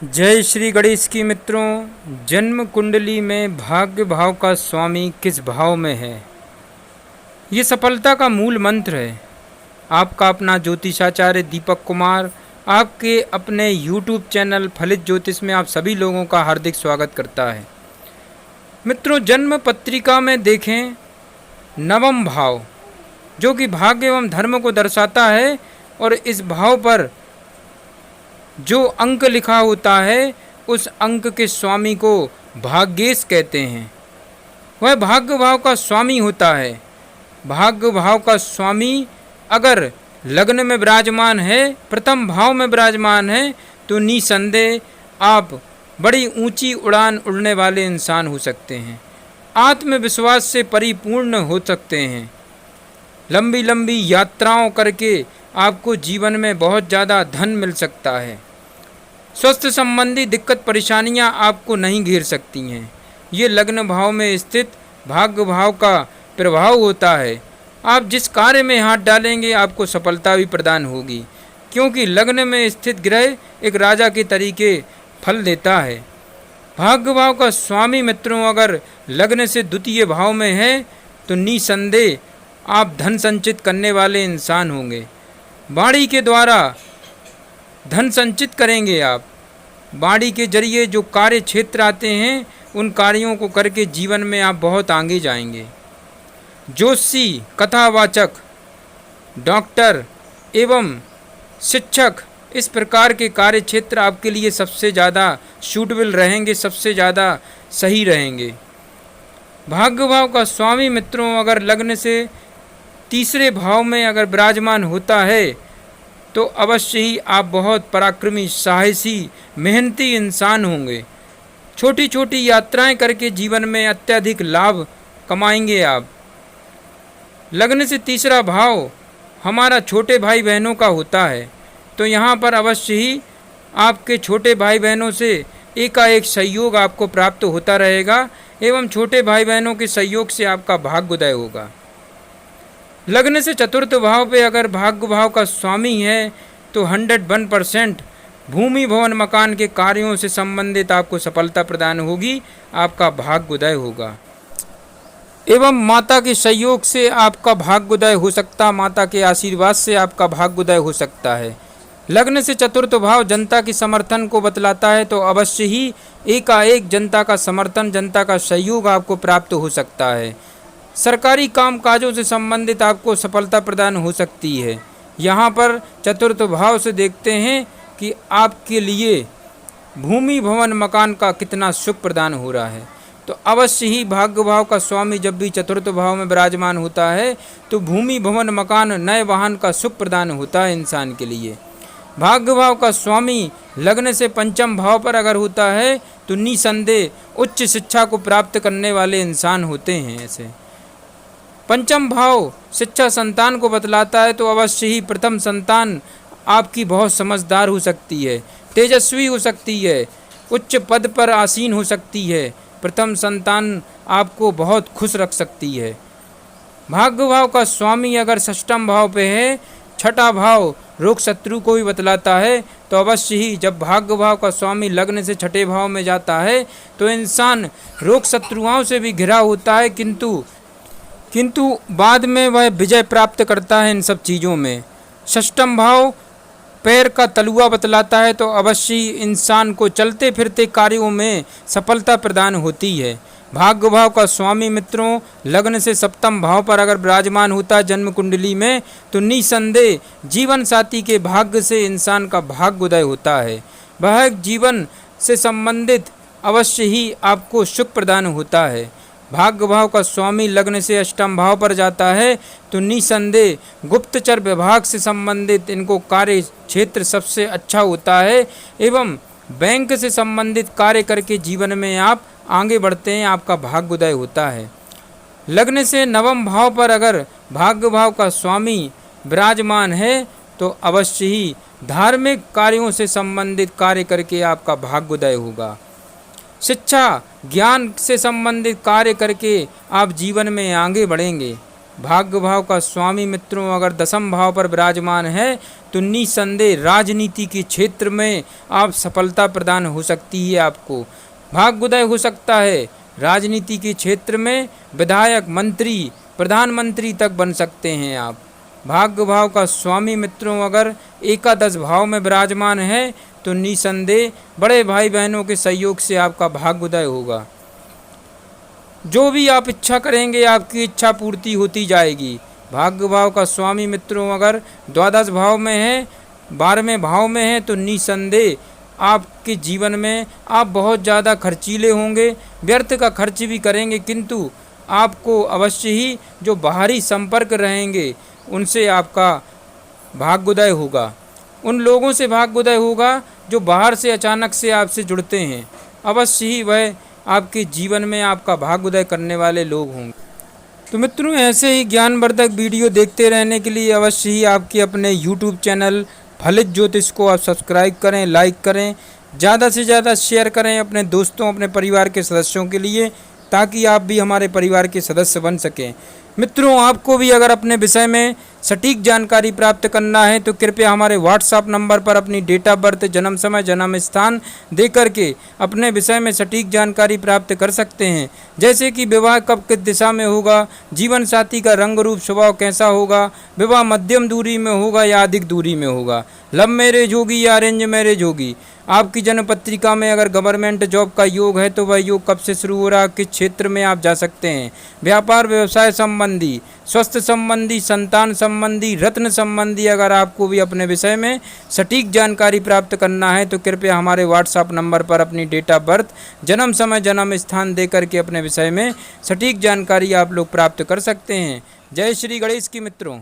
जय श्री गणेश की मित्रों। जन्म कुंडली में भाग्य भाव का स्वामी किस भाव में है, ये सफलता का मूल मंत्र है। आपका अपना ज्योतिषाचार्य दीपक कुमार आपके अपने YouTube चैनल फलित ज्योतिष में आप सभी लोगों का हार्दिक स्वागत करता है। मित्रों, जन्म पत्रिका में देखें नवम भाव जो कि भाग्य एवं धर्म को दर्शाता है, और इस भाव पर जो अंक लिखा होता है उस अंक के स्वामी को भाग्येश कहते हैं। वह भाग्य भाव का स्वामी होता है। भाग्य भाव का स्वामी अगर लग्न में विराजमान है, प्रथम भाव में विराजमान है, तो निसंदेह आप बड़ी ऊंची उड़ान उड़ने वाले इंसान हो सकते हैं। आत्मविश्वास से परिपूर्ण हो सकते हैं। लंबी लंबी यात्राओं करके आपको जीवन में बहुत ज़्यादा धन मिल सकता है। स्वास्थ्य संबंधी दिक्कत परेशानियां आपको नहीं घेर सकती हैं। ये लग्न भाव में स्थित भाग्य भाव का प्रभाव होता है। आप जिस कार्य में हाथ डालेंगे आपको सफलता भी प्रदान होगी, क्योंकि लग्न में स्थित ग्रह एक राजा के तरीके फल देता है। भाग्य भाव का स्वामी मित्रों अगर लग्न से द्वितीय भाव में है तो निसंदेह आप धन संचित करने वाले इंसान होंगे। वाणी के द्वारा धन संचित करेंगे। आप वाणी के जरिए जो कार्य क्षेत्र आते हैं उन कार्यों को करके जीवन में आप बहुत आगे जाएंगे। ज्योतिषी, कथावाचक, डॉक्टर एवं शिक्षक, इस प्रकार के कार्य क्षेत्र आपके लिए सबसे ज़्यादा सूटेबल रहेंगे, सबसे ज़्यादा सही रहेंगे। भाग्य भाव का स्वामी मित्रों अगर लग्न से तीसरे भाव में अगर विराजमान होता है तो अवश्य ही आप बहुत पराक्रमी, साहसी, मेहनती इंसान होंगे। छोटी छोटी यात्राएं करके जीवन में अत्यधिक लाभ कमाएंगे आप। लग्न से तीसरा भाव हमारा छोटे भाई बहनों का होता है, तो यहाँ पर अवश्य ही आपके छोटे भाई बहनों से एकाएक सहयोग आपको प्राप्त होता रहेगा एवं छोटे भाई बहनों के सहयोग से आपका भाग्योदय होगा। लग्न से चतुर्थ भाव पे अगर भाग्य भाव का स्वामी है तो 101% भूमि भवन मकान के कार्यों से संबंधित आपको सफलता प्रदान होगी, आपका भाग्योदय होगा। एवं माता के सहयोग से आपका भाग्योदय हो सकता, माता के आशीर्वाद से आपका भाग्योदय हो सकता है। लग्न से चतुर्थ भाव जनता की समर्थन को बतलाता है, तो अवश्य ही एकाएक जनता का समर्थन, जनता का सहयोग आपको प्राप्त हो सकता है। सरकारी कामकाजों से संबंधित आपको सफलता प्रदान हो सकती है। यहाँ पर चतुर्थ भाव से देखते हैं कि आपके लिए भूमि भवन मकान का कितना सुख प्रदान हो रहा है। तो अवश्य ही भाग्य भाव का स्वामी जब भी चतुर्थ भाव में विराजमान होता है तो भूमि भवन मकान, नए वाहन का सुख प्रदान होता है इंसान के लिए। भाग्य भाव का स्वामी लग्न से पंचम भाव पर अगर होता है तो निसंदेह उच्च शिक्षा को प्राप्त करने वाले इंसान होते हैं। ऐसे पंचम भाव शिक्षा संतान को बतलाता है, तो अवश्य ही प्रथम संतान आपकी बहुत समझदार हो सकती है, तेजस्वी हो सकती है, उच्च पद पर आसीन हो सकती है। प्रथम संतान आपको बहुत खुश रख सकती है। भाग्य भाव का स्वामी अगर षष्ठम भाव पे है, छठा भाव रोग शत्रु को भी बतलाता है, तो अवश्य ही जब भाग्य भाव का स्वामी लग्न से छठे भाव में जाता है तो इंसान रोग शत्रुओं से भी घिरा होता है, किंतु बाद में वह विजय प्राप्त करता है इन सब चीज़ों में। षष्ठम भाव पैर का तलुआ बतलाता है, तो अवश्य इंसान को चलते फिरते कार्यों में सफलता प्रदान होती है। भाग्य भाव का स्वामी मित्रों लग्न से सप्तम भाव पर अगर विराजमान होता है जन्म कुंडली में, तो निसंदेह जीवन साथी के भाग्य से इंसान का भाग्योदय होता है। वह जीवन से संबंधित अवश्य ही आपको सुख प्रदान होता है। भाग्य भाव का स्वामी लग्न से अष्टम भाव पर जाता है तो निसंदेह गुप्तचर विभाग से संबंधित इनको कार्य क्षेत्र सबसे अच्छा होता है एवं बैंक से संबंधित कार्य करके जीवन में आप आगे बढ़ते हैं, आपका भाग्योदय होता है। लग्न से नवम भाव पर अगर भाग्य भाव का स्वामी विराजमान है तो अवश्य ही धार्मिक कार्यों से संबंधित कार्य करके आपका भाग्योदय होगा। शिक्षा ज्ञान से संबंधित कार्य करके आप जीवन में आगे बढ़ेंगे। भाग्य भाव का स्वामी मित्रों अगर दसम भाव पर विराजमान है तो निसंदेह राजनीति के क्षेत्र में आप सफलता प्रदान हो सकती है। आपको भाग्योदय हो सकता है। राजनीति के क्षेत्र में विधायक, मंत्री, प्रधानमंत्री तक बन सकते हैं आप। भाग्य भाव का स्वामी मित्रों अगर एकादश भाव में विराजमान है तो निसंदेह बड़े भाई बहनों के सहयोग से आपका भाग्योदय होगा। जो भी आप इच्छा करेंगे आपकी इच्छा पूर्ति होती जाएगी। भाग्य भाव का स्वामी मित्रों अगर द्वादश भाव में है, 12वें भाव में है तो निसंदेह आपके जीवन में आप बहुत ज़्यादा खर्चीले होंगे, व्यर्थ का खर्च भी करेंगे, किंतु आपको अवश्य ही जो बाहरी संपर्क रहेंगे उनसे आपका भाग्योदय होगा। उन लोगों से भाग्योदय होगा जो बाहर से अचानक से आपसे जुड़ते हैं, अवश्य ही वह आपके जीवन में आपका भाग्योदय करने वाले लोग होंगे। तो मित्रों ऐसे ही ज्ञानवर्धक वीडियो देखते रहने के लिए अवश्य ही आपके अपने YouTube चैनल फलित ज्योतिष को आप सब्सक्राइब करें, लाइक करें, ज़्यादा से ज़्यादा शेयर करें अपने दोस्तों, अपने परिवार के सदस्यों के लिए, ताकि आप भी हमारे परिवार के सदस्य बन सकें। मित्रों आपको भी अगर अपने विषय में सटीक जानकारी प्राप्त करना है तो कृपया हमारे व्हाट्सएप नंबर पर अपनी डेट ऑफ बर्थ, जन्म समय, जन्म स्थान दे करके अपने विषय में सटीक जानकारी प्राप्त कर सकते हैं। जैसे कि विवाह कब किस दिशा में होगा, जीवन साथी का रंग रूप स्वभाव कैसा होगा, विवाह मध्यम दूरी में होगा या अधिक दूरी में होगा, लव मैरिज होगी या अरेंज मैरिज होगी, आपकी जन्म पत्रिका में अगर गवर्नमेंट जॉब का योग है तो वह योग कब से शुरू हो रहा, किस क्षेत्र में आप जा सकते हैं, व्यापार व्यवसाय संबंधी, स्वास्थ्य संबंधी, संतान संबंधी, रत्न संबंधी अगर आपको भी अपने विषय में सटीक जानकारी प्राप्त करना है तो कृपया हमारे व्हाट्सएप नंबर पर अपनी डेट ऑफ बर्थ, जन्म समय, जन्म स्थान दे करके अपने विषय में सटीक जानकारी आप लोग प्राप्त कर सकते हैं। जय श्री गणेश की मित्रों।